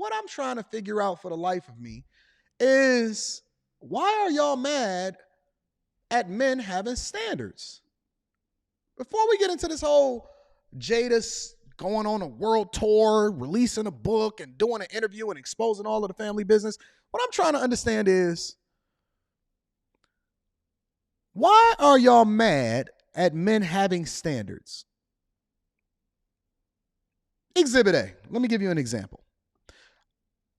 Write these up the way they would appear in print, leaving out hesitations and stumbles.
what I'm trying to figure out for the life of me is why are y'all mad at men having standards? Before we get into this whole Jada's going on a world tour, releasing a book, and doing an interview and exposing all of the family business, what I'm trying to understand is why are y'all mad at men having standards? Exhibit A. Let me give you an example.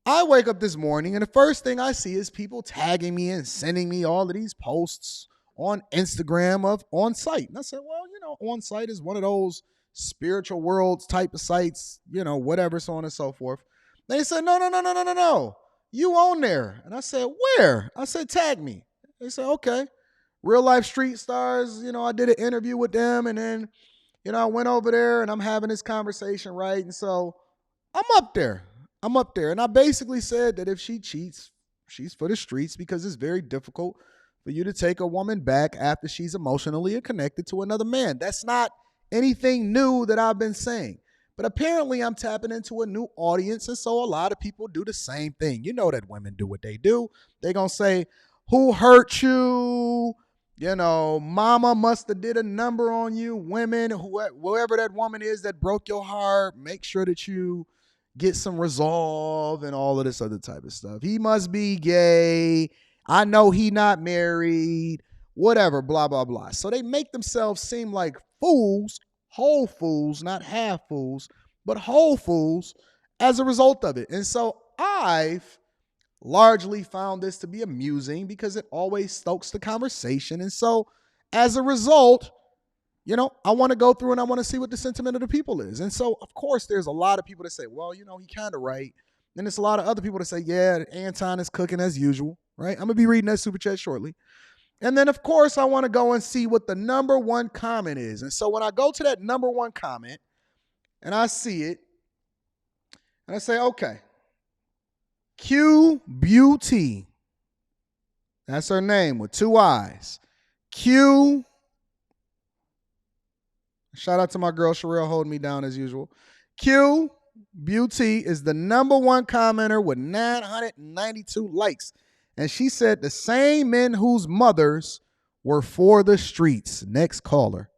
I wake up this morning and the first thing I see is people tagging me and sending me all of these posts on Instagram of on site. And I said, well, on site is one of those spiritual worlds type of sites, whatever, so on and so forth. They said, no, no, no, no, no, no, no. You on there. And I said, where? I said, tag me. They said, okay. Real life street stars, I did an interview with them and then, I went over there and I'm having this conversation, right? And so I'm up there. And I basically said that if she cheats, she's for the streets because it's very difficult for you to take a woman back after she's emotionally connected to another man. That's not anything new that I've been saying. But apparently I'm tapping into a new audience, and so a lot of people do the same thing. You know that women do what they do. They're going to say, who hurt you? Mama must have did a number on you. Women, whoever that woman is that broke your heart, make sure that you get some resolve and all of this other type of stuff. He must be gay. I know he not married, whatever, blah, blah, blah. So they make themselves seem like fools, whole fools, not half fools, but whole fools as a result of it. And so I've largely found this to be amusing because it always stokes the conversation. And so as a result, I want to go through and I want to see what the sentiment of the people is. And so, of course, there's a lot of people that say, well, he kind of right. Then there's a lot of other people that say, yeah, Anton is cooking as usual, right? I'm going to be reading that super chat shortly. And then, of course, I want to go and see what the number one comment is. And so when I go to that number one comment and I see it, and I say, okay, Q Beauty. That's her name with 2 eyes. Q. Shout out to my girl Sherelle holding me down as usual. Q Beauty is the number one commenter with 992 likes. And she said the same men whose mothers were for the streets. Next caller.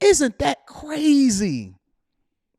Isn't that crazy?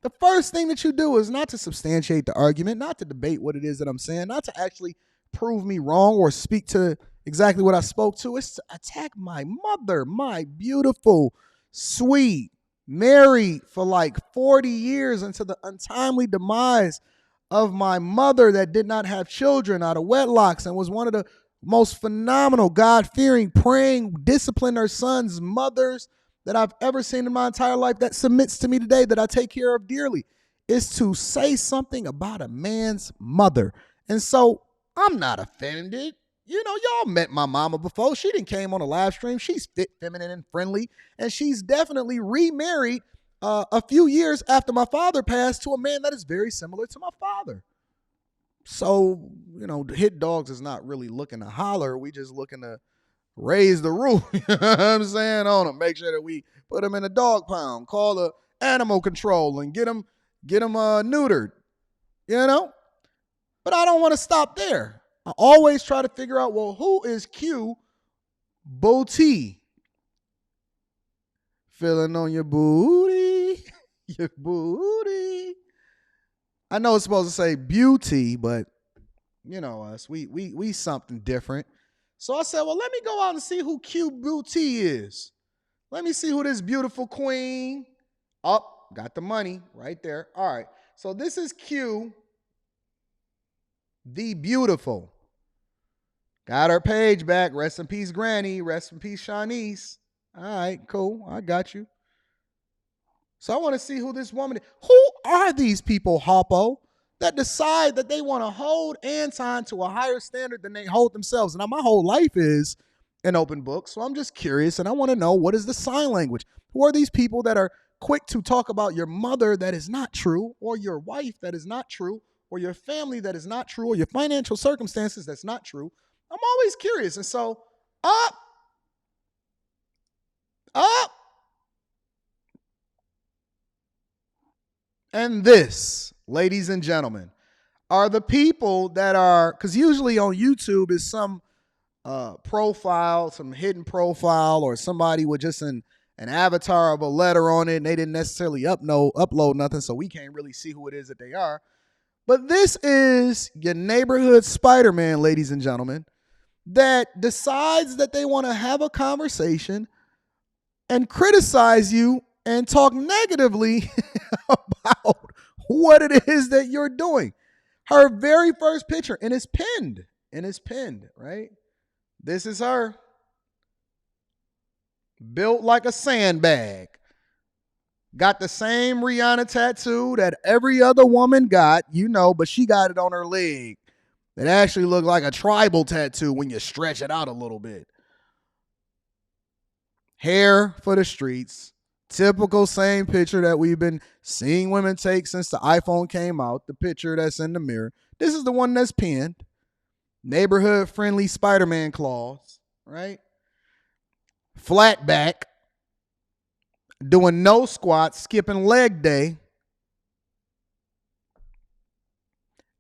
The first thing that you do is not to substantiate the argument, not to debate what it is that I'm saying, not to actually prove me wrong or speak to exactly what I spoke to. It's to attack my mother, my beautiful, sweet, married for like 40 years until the untimely demise of my mother that did not have children out of wedlocks and was one of the most phenomenal, God-fearing, praying, disciplined her son's mothers that I've ever seen in my entire life that submits to me today that I take care of dearly, is to say something about a man's mother. And so I'm not offended. Y'all met my mama before. She didn't came on a live stream. She's fit, feminine, and friendly. And she's definitely remarried a few years after my father passed to a man that is very similar to my father. So, hit dogs is not really looking to holler. We just looking to raise the roof. You know what I'm saying? On them. Make sure that we put them in a dog pound, call the animal control and get them neutered. But I don't want to stop there. I always try to figure out, well, who is Q Booty? Feeling on your booty, your booty. I know it's supposed to say beauty, but us, we something different. So I said, well, let me go out and see who Q Booty is. Let me see who this beautiful queen. Oh, got the money right there. All right. So this is Q, the beautiful. Got her page back. Rest in peace, Granny. Rest in peace, Shanice. All right, cool. I got you. So I want to see who this woman is. Who are these people, Hoppo, that decide that they want to hold Anton to a higher standard than they hold themselves? Now, my whole life is an open book, so I'm just curious, and I want to know, what is the sign language? Who are these people that are quick to talk about your mother that is not true, or your wife that is not true, or your family that is not true, or your financial circumstances that's not true? I'm always curious. And so, up. And this, ladies and gentlemen, are the people that are, because usually on YouTube is some profile, some hidden profile, or somebody with just an avatar of a letter on it, and they didn't necessarily upload nothing, so we can't really see who it is that they are. But this is your neighborhood Spider-Man, ladies and gentlemen, that decides that they want to have a conversation and criticize you and talk negatively about what it is that you're doing. Her very first picture, and it's pinned, right? This is her. Built like a sandbag. Got the same Rihanna tattoo that every other woman got, but she got it on her leg. It actually looked like a tribal tattoo when you stretch it out a little bit. Hair for the streets. Typical same picture that we've been seeing women take since the iPhone came out. The picture that's in the mirror. This is the one that's pinned. Neighborhood friendly Spider-Man claws, right? Flat back. Doing no squats, skipping leg day.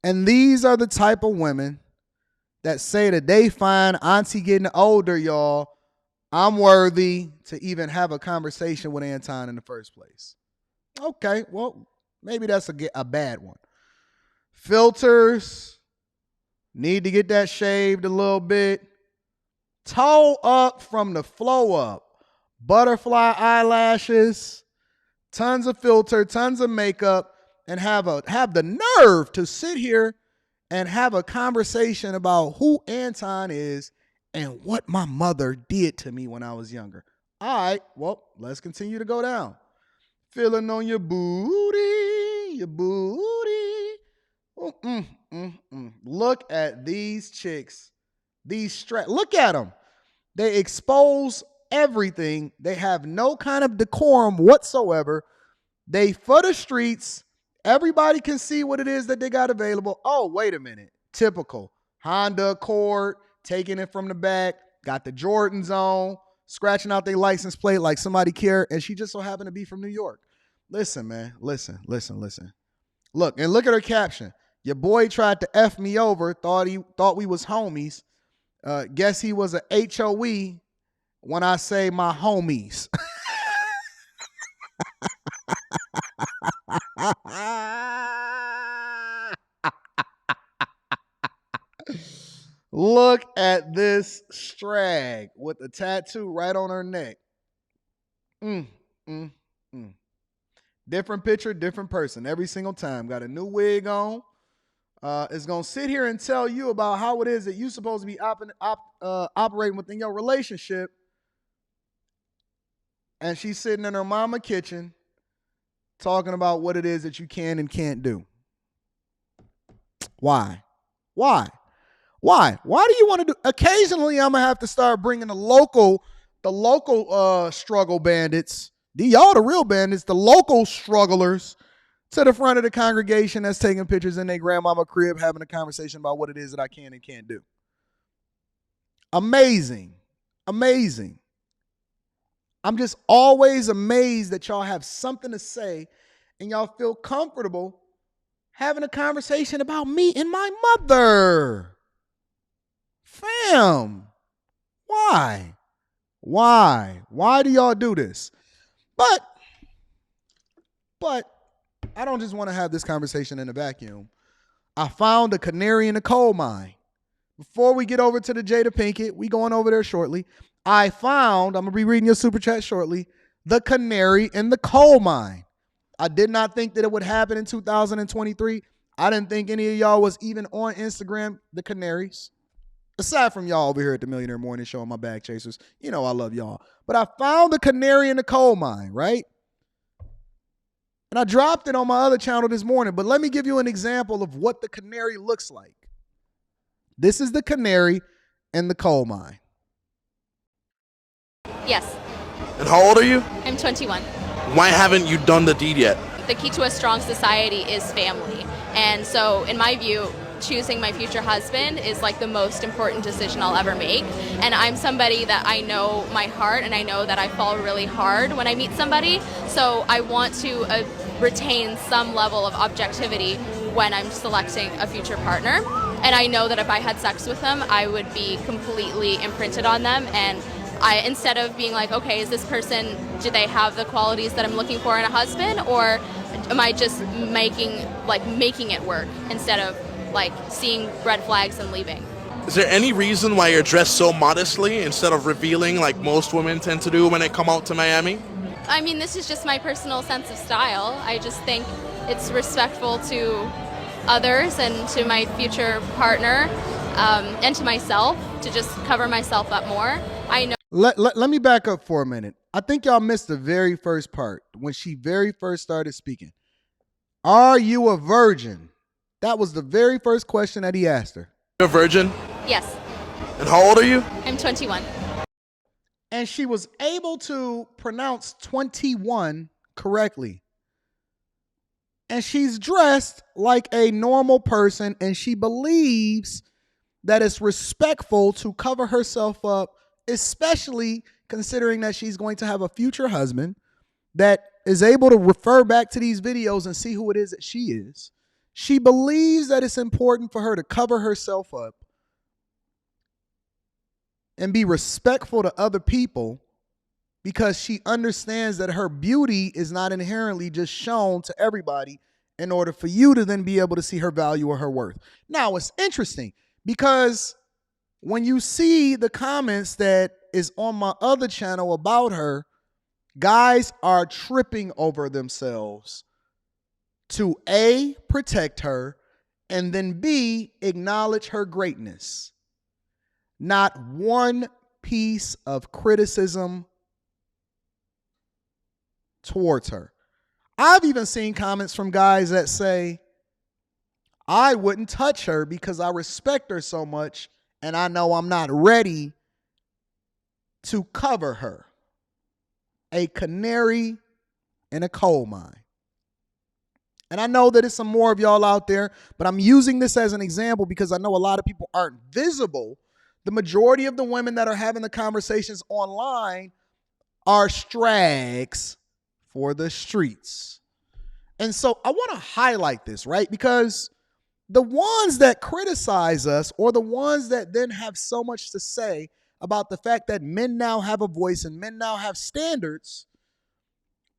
And these are the type of women that say that they find auntie getting older, y'all. I'm worthy to even have a conversation with Anton in the first place. Okay, well, maybe that's a bad one. Filters. Need to get that shaved a little bit. Toe up from the flow up. Butterfly eyelashes. Tons of filter, tons of makeup. And have the nerve to sit here and have a conversation about who Anton is and what my mother did to me when I was younger. All right, well, let's continue to go down. Feeling on your booty. Look at these chicks. Look at them. They expose everything. They have no kind of decorum whatsoever. They for the streets. Everybody can see what it is that they got available. Oh, wait a minute. Typical. Honda Accord, taking it from the back, got the Jordans on, scratching out their license plate like somebody cared, and she just so happened to be from New York. Listen, man. Listen. Look at her caption. Your boy tried to F me over, thought we was homies. Guess he was a HOE when I say my homies. Look at this strag with the tattoo right on her neck. Different picture, different person every single time. Got a new wig on. Is going to sit here and tell you about how it is that you're supposed to be operating within your relationship. And she's sitting in her mama kitchen talking about what it is that you can and can't do. Why? Why do you want to do? Occasionally, I'm going to have to start bringing the local struggle bandits, y'all the real bandits, the local strugglers, to the front of the congregation that's taking pictures in their grandmama crib, having a conversation about what it is that I can and can't do. Amazing. I'm just always amazed that y'all have something to say and y'all feel comfortable having a conversation about me and my mother. Fam, why? Why do y'all do this? But I don't just want to have this conversation in a vacuum. I found a canary in the coal mine. Before we get over to the Jada Pinkett, we going over there shortly. I'm going to be reading your super chat shortly, the canary in the coal mine. I did not think that it would happen in 2023. I didn't think any of y'all was even on Instagram, the canaries. Aside from y'all over here at the Millionaire Morning Show and my bag chasers, I love y'all. But I found the canary in the coal mine, right? And I dropped it on my other channel this morning, but let me give you an example of what the canary looks like. This is the canary in the coal mine. Yes. And how old are you? I'm 21. Why haven't you done the deed yet? The key to a strong society is family. And so, in my view, choosing my future husband is like the most important decision I'll ever make. And I'm somebody that I know my heart, and I know that I fall really hard when I meet somebody. So I want to retain some level of objectivity when I'm selecting a future partner. And I know that if I had sex with them, I would be completely imprinted on them. And instead of being like, okay, is this person, do they have the qualities that I'm looking for in a husband, or am I just making it work instead of like seeing red flags and leaving? Is there any reason why you're dressed so modestly instead of revealing like most women tend to do when they come out to Miami? I mean, this is just my personal sense of style. I just think it's respectful to others and to my future partner, and to myself, to just cover myself up more. I know. Let me back up for a minute. I think y'all missed the very first part when she very first started speaking. Are you a virgin? That was the very first question that he asked her. You're a virgin? Yes. And how old are you? I'm 21. And she was able to pronounce 21 correctly. And she's dressed like a normal person, and she believes that it's respectful to cover herself up, especially considering that she's going to have a future husband that is able to refer back to these videos and see who it is that she is. She believes that it's important for her to cover herself up and be respectful to other people because she understands that her beauty is not inherently just shown to everybody in order for you to then be able to see her value or her worth. Now, it's interesting because when you see the comments that is on my other channel about her, guys are tripping over themselves to A, protect her, and then B, acknowledge her greatness. Not one piece of criticism towards her. I've even seen comments from guys that say, I wouldn't touch her because I respect her so much and I know I'm not ready to cover her. A canary in a coal mine. And I know that it's some more of y'all out there, but I'm using this as an example because I know a lot of people aren't visible. The majority of the women that are having the conversations online are strags for the streets. And so I want to highlight this, right? Because the ones that criticize us, or the ones that then have so much to say about the fact that men now have a voice and men now have standards,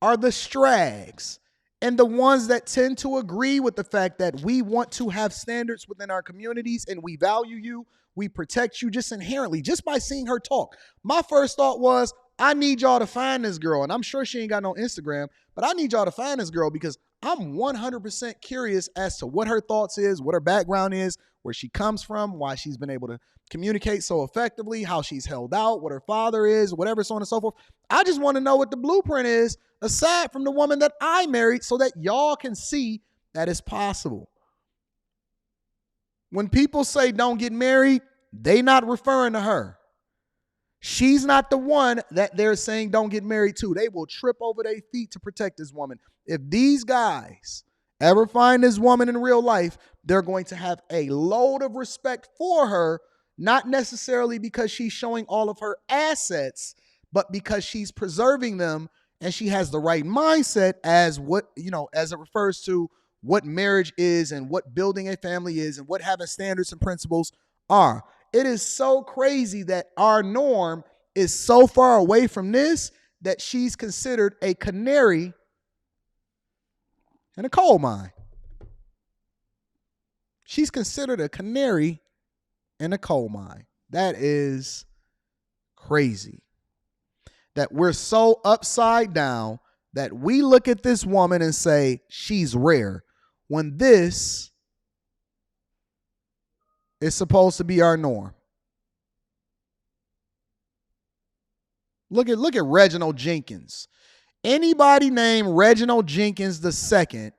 are the strags. And the ones that tend to agree with the fact that we want to have standards within our communities and we value you, we protect you just inherently, just by seeing her talk. My first thought was, I need y'all to find this girl. And I'm sure she ain't got no Instagram, but I need y'all to find this girl because I'm 100% curious as to what her thoughts is, what her background is, where she comes from, why she's been able to communicate so effectively, how she's held out, what her father is, whatever, so on and so forth. I just want to know what the blueprint is, aside from the woman that I married, so that y'all can see that it's possible. When people say don't get married, they not referring to her. She's not the one that they're saying don't get married to. They will trip over their feet to protect this woman. If these guys ever find this woman in real life, they're going to have a load of respect for her, not necessarily because she's showing all of her assets, but because she's preserving them and she has the right mindset as as it refers to what marriage is and what building a family is and what having standards and principles are. It is so crazy that our norm is so far away from this that she's considered a canary in a coal mine. She's considered a canary in a coal mine. That is crazy. That we're so upside down that we look at this woman and say she's rare, when this is supposed to be our norm. Look at Reginald Jenkins. Anybody named Reginald Jenkins II,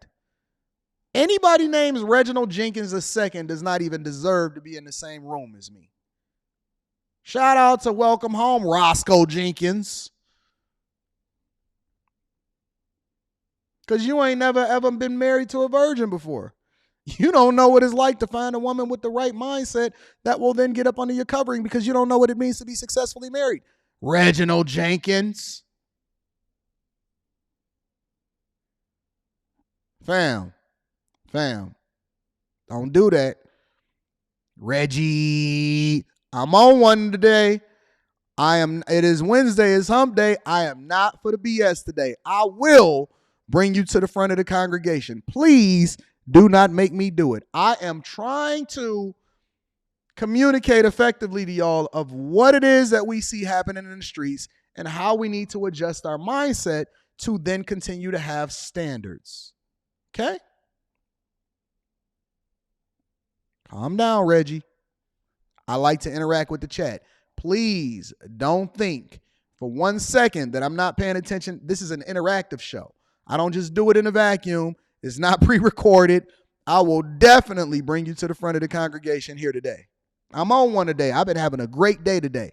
anybody named Reginald Jenkins II does not even deserve to be in the same room as me. Shout out to Welcome Home, Roscoe Jenkins. Because you ain't never ever been married to a virgin before. You don't know what it's like to find a woman with the right mindset that will then get up under your covering because you don't know what it means to be successfully married. Reginald Jenkins. Fam. Don't do that. Reggie, I'm on one today. It is Wednesday, it's hump day. I am not for the BS today. I will bring you to the front of the congregation. Please do not make me do it. I am trying to communicate effectively to y'all of what it is that we see happening in the streets and how we need to adjust our mindset to then continue to have standards. Okay? Calm down, Reggie. I like to interact with the chat. Please don't think for 1 second that I'm not paying attention. This is an interactive show. I don't just do it in a vacuum. It's not pre-recorded. I will definitely bring you to the front of the congregation here today. I'm on one today. I've been having a great day today.